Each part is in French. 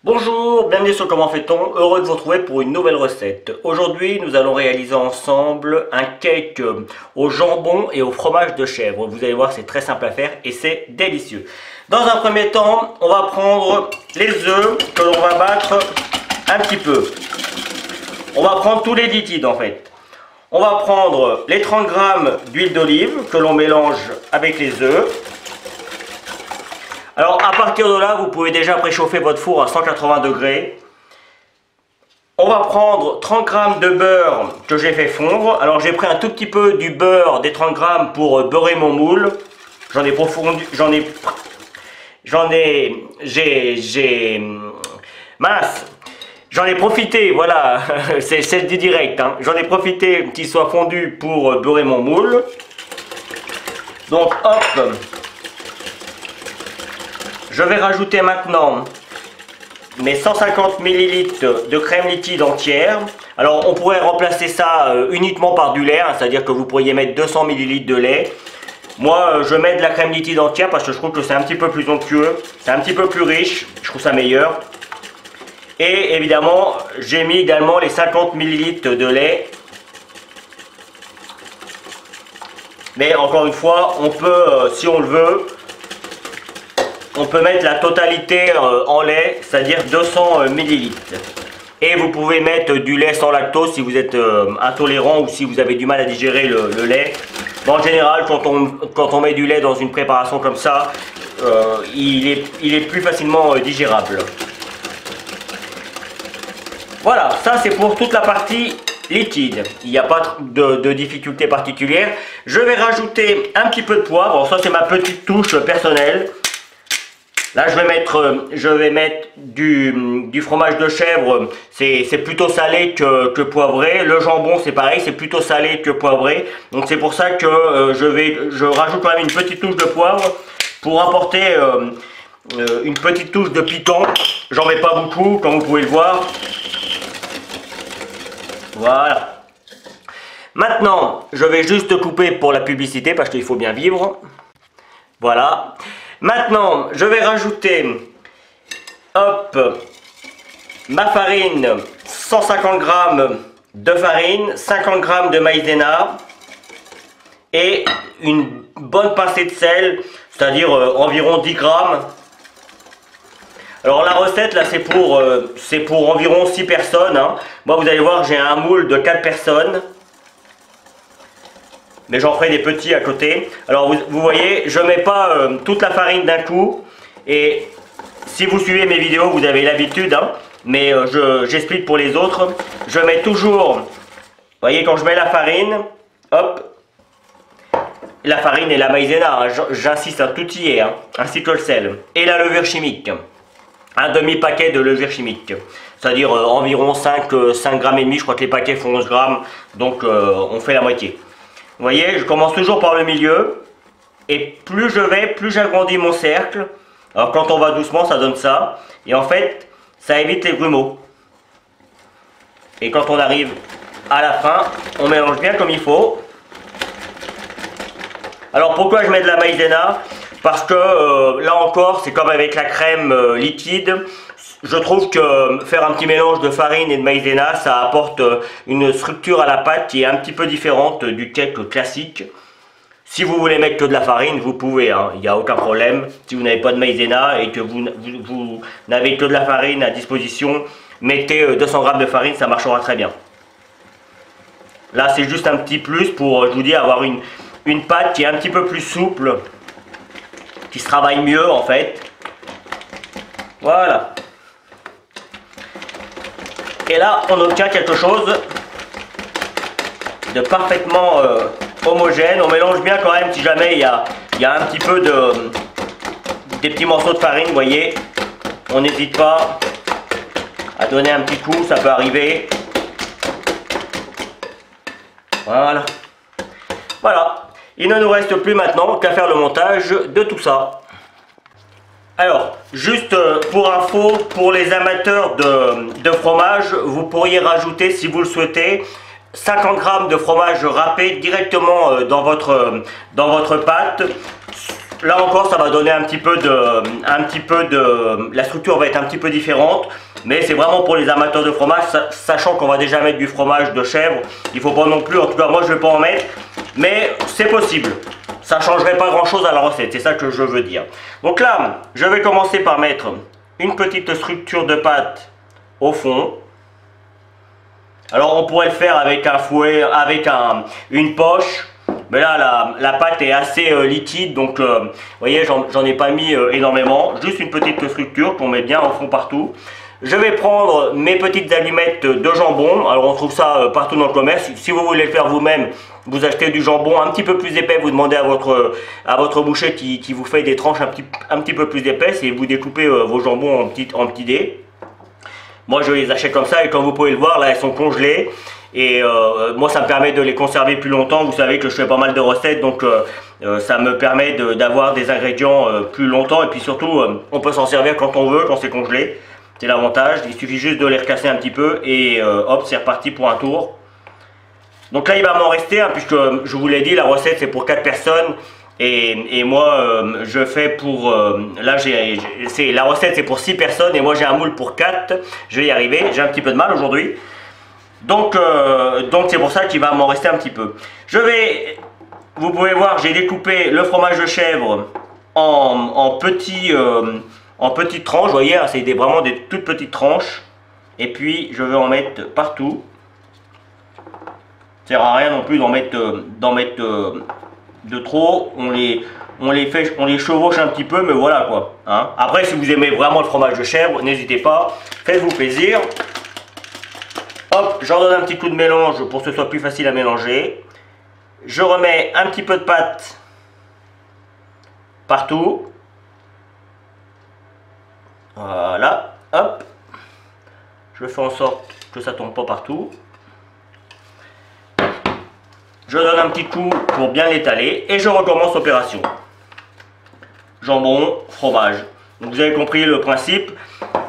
Bonjour, bienvenue sur Comment fait-on, heureux de vous retrouver pour une nouvelle recette. Aujourd'hui, nous allons réaliser ensemble un cake au jambon et au fromage de chèvre. Vous allez voir, c'est très simple à faire et c'est délicieux. Dans un premier temps, on va prendre les œufs que l'on va battre un petit peu. On va prendre tous les liquides en fait. On va prendre les 30 g d'huile d'olive que l'on mélange avec les œufs. Alors à partir de là, vous pouvez déjà préchauffer votre four à 180 degrés. On va prendre 30 g de beurre que j'ai fait fondre. Alors j'ai pris un tout petit peu du beurre des 30 g pour beurrer mon moule. J'en ai profité, voilà, c'est celle du direct. Hein. J'en ai profité qu'il soit fondu pour beurrer mon moule. Donc hop. Je vais rajouter maintenant mes 150 ml de crème liquide entière. Alors on pourrait remplacer ça uniquement par du lait, hein, c'est-à-dire que vous pourriez mettre 200 ml de lait. Moi je mets de la crème liquide entière parce que je trouve que c'est un petit peu plus onctueux, c'est un petit peu plus riche, je trouve ça meilleur. Et évidemment j'ai mis également les 50 ml de lait. Mais encore une fois, on peut, si on le veut, on peut mettre la totalité en lait, c'est-à-dire 200 ml. Et vous pouvez mettre du lait sans lactose si vous êtes intolérant ou si vous avez du mal à digérer le lait. Mais en général, quand on met du lait dans une préparation comme ça, il est plus facilement digérable. Voilà, ça c'est pour toute la partie liquide. Il n'y a pas de difficulté particulière. Je vais rajouter un petit peu de poivre. Alors ça c'est ma petite touche personnelle. Là je vais mettre du fromage de chèvre, c'est plutôt salé que poivré. Le jambon c'est pareil, c'est plutôt salé que poivré. Donc c'est pour ça que je rajoute quand même une petite touche de poivre pour apporter une petite touche de piquant. J'en mets pas beaucoup comme vous pouvez le voir. Voilà. Maintenant je vais juste couper pour la publicité parce qu'il faut bien vivre. Voilà. Maintenant, je vais rajouter, hop, ma farine, 150 g de farine, 50 g de maïzena et une bonne pincée de sel, c'est-à-dire environ 10 g. Alors la recette là c'est pour environ 6 personnes. Hein. Moi vous allez voir, j'ai un moule de 4 personnes. Mais j'en ferai des petits à côté. Alors vous voyez, je ne mets pas toute la farine d'un coup. Et si vous suivez mes vidéos, vous avez l'habitude. Hein, mais j'explique pour les autres. Je mets toujours, vous voyez, quand je mets la farine, hop, la farine et la maïzena, hein, j'insiste, un tout y est, hein, ainsi que le sel. Et la levure chimique. Un demi-paquet de levure chimique. C'est-à-dire environ 5 grammes et demi. Je crois que les paquets font 11 grammes. Donc on fait la moitié. Vous voyez, je commence toujours par le milieu, et plus je vais, plus j'agrandis mon cercle. Alors quand on va doucement, ça donne ça, et en fait, ça évite les grumeaux. Et quand on arrive à la fin, on mélange bien comme il faut. Alors pourquoi je mets de la maïzena? Parce que là encore, c'est comme avec la crème liquide. Je trouve que faire un petit mélange de farine et de maïzena, ça apporte une structure à la pâte qui est un petit peu différente du cake classique. Si vous voulez mettre que de la farine, vous pouvez, hein, il n'y a aucun problème. Si vous n'avez pas de maïzena et que vous n'avez que de la farine à disposition, mettez 200 g de farine, ça marchera très bien. Là, c'est juste un petit plus pour, je vous dis, avoir une pâte qui est un petit peu plus souple, qui se travaille mieux en fait. Voilà. Et là, on obtient quelque chose de parfaitement homogène. On mélange bien quand même si jamais il y a un petit peu des petits morceaux de farine, vous voyez. On n'hésite pas à donner un petit coup, ça peut arriver. Voilà. Voilà. Il ne nous reste plus maintenant qu'à faire le montage de tout ça. Alors, juste pour info, pour les amateurs de fromage, vous pourriez rajouter, si vous le souhaitez, 50 g de fromage râpé directement dans votre pâte. là encore ça va donner un petit peu de, la structure va être un petit peu différente, mais c'est vraiment pour les amateurs de fromage, sachant qu'on va déjà mettre du fromage de chèvre, il faut pas non plus, en tout cas moi je vais pas en mettre, mais c'est possible, ça changerait pas grand chose à la recette, c'est ça que je veux dire. Donc là, je vais commencer par mettre une petite structure de pâte au fond. Alors on pourrait le faire avec un fouet, avec une poche, mais là la pâte est assez liquide, donc vous voyez, j'en ai pas mis énormément, juste une petite structure qu'on met bien au fond partout. Je vais prendre mes petites allumettes de jambon, alors on trouve ça partout dans le commerce. Si vous voulez le faire vous-même, vous achetez du jambon un petit peu plus épais, vous demandez à votre boucher qui vous fait des tranches un petit peu plus épaisses et vous découpez vos jambons en petits dés. Moi je les achète comme ça et comme vous pouvez le voir là elles sont congelées et moi ça me permet de les conserver plus longtemps. Vous savez que je fais pas mal de recettes, donc ça me permet d'avoir des ingrédients plus longtemps et puis surtout on peut s'en servir quand on veut, quand c'est congelé. C'est l'avantage, il suffit juste de les recasser un petit peu et hop, c'est reparti pour un tour. Donc là il va m'en rester puisque je vous l'ai dit, la recette c'est pour 4 personnes. Et moi je fais pour là la recette c'est pour 6 personnes et moi j'ai un moule pour 4. Je vais y arriver, j'ai un petit peu de mal aujourd'hui, donc c'est pour ça qu'il va m'en rester un petit peu. Vous pouvez voir, j'ai découpé le fromage de chèvre en petites tranches, vous voyez, c'est vraiment des toutes petites tranches, et puis je vais en mettre partout. Ça sert à rien non plus d'en mettre de trop, on les chevauche un petit peu, mais voilà quoi. Hein. Après, si vous aimez vraiment le fromage de chèvre, n'hésitez pas, faites-vous plaisir. Hop, j'en donne un petit coup de mélange pour que ce soit plus facile à mélanger. Je remets un petit peu de pâte partout. Voilà, hop. Je fais en sorte que ça tombe pas partout. Je donne un petit coup pour bien l'étaler et je recommence l'opération. Jambon, fromage. Donc vous avez compris le principe.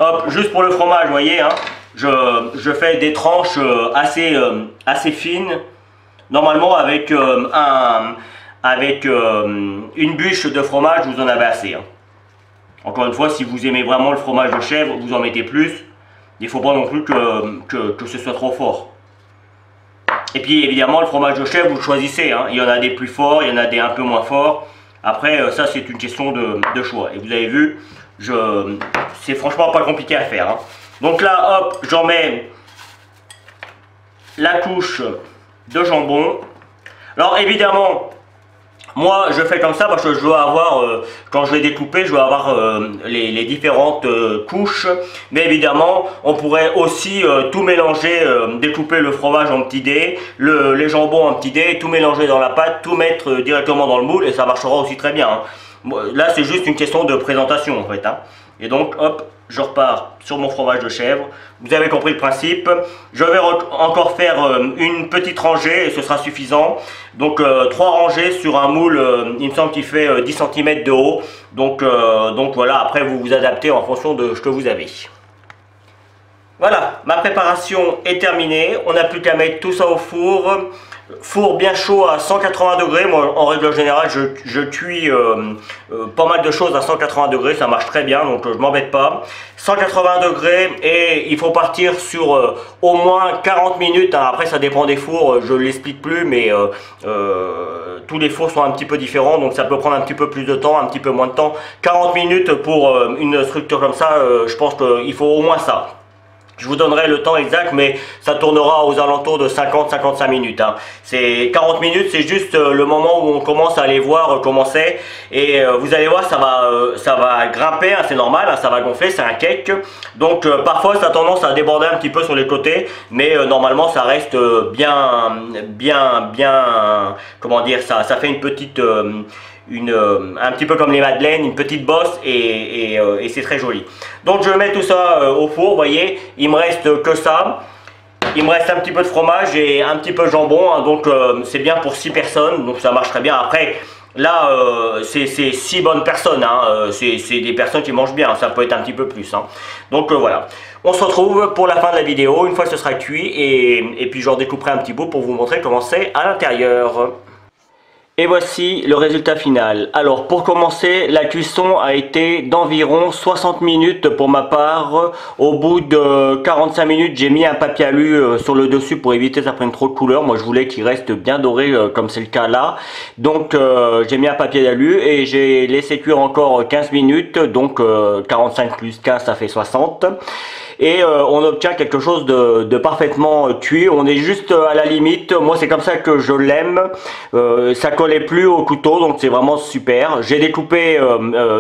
Hop, juste pour le fromage, vous voyez, hein, je fais des tranches assez fines. Normalement avec une bûche de fromage, vous en avez assez. Hein. Encore une fois, si vous aimez vraiment le fromage de chèvre, vous en mettez plus. Il ne faut pas non plus que ce soit trop fort. Et puis évidemment le fromage de chèvre vous le choisissez, hein. Il y en a des plus forts, il y en a des un peu moins forts. Après ça c'est une question de choix. Et vous avez vu, c'est franchement pas compliqué à faire. Hein. Donc là hop, j'en mets la couche de jambon. Alors évidemment, moi je fais comme ça parce que je dois avoir, quand je vais découper, je dois avoir les différentes couches. Mais évidemment, on pourrait aussi tout mélanger, découper le fromage en petits dés, les jambons en petits dés, tout mélanger dans la pâte, tout mettre directement dans le moule et ça marchera aussi très bien. Hein. Là c'est juste une question de présentation en fait. Hein. Et donc hop, je repars sur mon fromage de chèvre. Vous avez compris le principe. Je vais encore faire une petite rangée et ce sera suffisant. Donc 3 rangées sur un moule, il me semble qu'il fait 10 cm de haut. Donc voilà, après vous vous adaptez en fonction de ce que vous avez. Voilà, ma préparation est terminée. On n'a plus qu'à mettre tout ça au four. Four bien chaud à 180 degrés. Moi en règle générale je cuis pas mal de choses à 180 degrés, ça marche très bien, donc je m'embête pas. 180 degrés et il faut partir sur au moins 40 minutes. Hein. Après ça dépend des fours, je ne l'explique plus, mais tous les fours sont un petit peu différents, donc ça peut prendre un petit peu plus de temps, un petit peu moins de temps. 40 minutes pour une structure comme ça, je pense qu'il faut au moins ça. Je vous donnerai le temps exact, mais ça tournera aux alentours de 50-55 minutes. Hein. 40 minutes, c'est juste le moment où on commence à les voir commencer. Et vous allez voir, ça va grimper, hein, c'est normal, hein, ça va gonfler, c'est un cake. Donc parfois, ça a tendance à déborder un petit peu sur les côtés, mais normalement, ça reste bien, comment dire, ça fait une petite... un petit peu comme les madeleines, une petite bosse et c'est très joli. Donc je mets tout ça au four, vous voyez, il me reste que ça. Il me reste un petit peu de fromage et un petit peu de jambon, hein, donc c'est bien pour 6 personnes, donc ça marche très bien. Après, là, c'est 6 bonnes personnes, hein, c'est des personnes qui mangent bien, ça peut être un petit peu plus. Hein. Donc voilà, on se retrouve pour la fin de la vidéo, une fois que ce sera cuit, et puis j'en découperai un petit bout pour vous montrer comment c'est à l'intérieur. Et voici le résultat final. Alors pour commencer, la cuisson a été d'environ 60 minutes pour ma part. Au bout de 45 minutes, j'ai mis un papier alu sur le dessus pour éviter que ça prenne trop de couleur. Moi je voulais qu'il reste bien doré comme c'est le cas là. Donc j'ai mis un papier alu et j'ai laissé cuire encore 15 minutes. Donc 45 plus 15 ça fait 60. Et on obtient quelque chose de parfaitement cuit. On est juste à la limite. Moi c'est comme ça que je l'aime. Ça collait plus au couteau, donc c'est vraiment super. J'ai découpé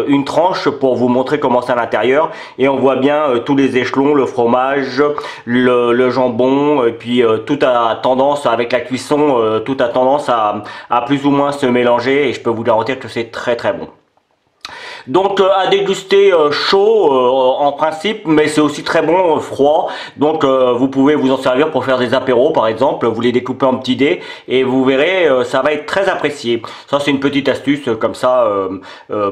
une tranche pour vous montrer comment c'est à l'intérieur, et on voit bien tous les échelons, le fromage, le jambon, et puis tout a tendance avec la cuisson, tout a tendance à plus ou moins se mélanger, et je peux vous garantir que c'est très très bon. Donc à déguster chaud en principe, mais c'est aussi très bon froid. Donc vous pouvez vous en servir pour faire des apéros par exemple. Vous les découpez en petits dés et vous verrez, ça va être très apprécié. Ça c'est une petite astuce comme ça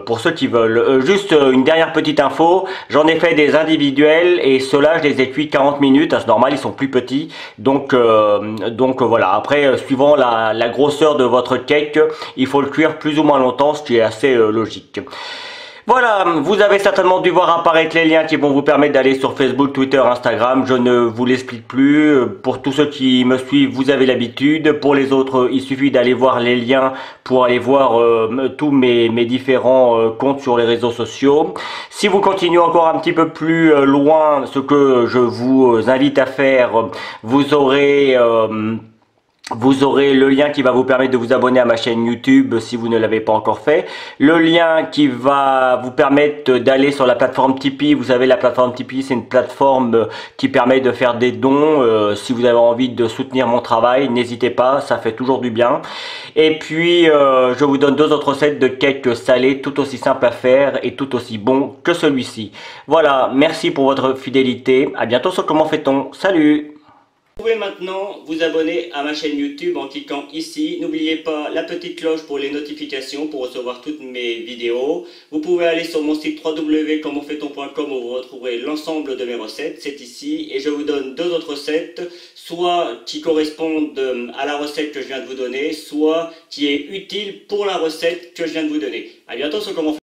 pour ceux qui veulent. Juste une dernière petite info, j'en ai fait des individuels et ceux-là je les ai cuits 40 minutes. C'est normal, ils sont plus petits. Donc voilà. Après suivant la grosseur de votre cake, il faut le cuire plus ou moins longtemps, ce qui est assez logique. Voilà, vous avez certainement dû voir apparaître les liens qui vont vous permettre d'aller sur Facebook, Twitter, Instagram. Je ne vous l'explique plus. Pour tous ceux qui me suivent, vous avez l'habitude. Pour les autres, il suffit d'aller voir les liens pour aller voir tous mes différents comptes sur les réseaux sociaux. Si vous continuez encore un petit peu plus loin, ce que je vous invite à faire, vous aurez le lien qui va vous permettre de vous abonner à ma chaîne YouTube si vous ne l'avez pas encore fait. Le lien qui va vous permettre d'aller sur la plateforme Tipeee. Vous savez, la plateforme Tipeee, c'est une plateforme qui permet de faire des dons. Si vous avez envie de soutenir mon travail, n'hésitez pas, ça fait toujours du bien. Et puis, je vous donne 2 autres recettes de cakes salés, tout aussi simples à faire et tout aussi bons que celui-ci. Voilà, merci pour votre fidélité. À bientôt sur Comment fait-on. Salut! Vous pouvez maintenant vous abonner à ma chaîne YouTube en cliquant ici. N'oubliez pas la petite cloche pour les notifications pour recevoir toutes mes vidéos. Vous pouvez aller sur mon site www.commentfaiton.com où vous retrouverez l'ensemble de mes recettes. C'est ici et je vous donne 2 autres recettes, soit qui correspondent à la recette que je viens de vous donner, soit qui est utile pour la recette que je viens de vous donner. À bientôt sur Comment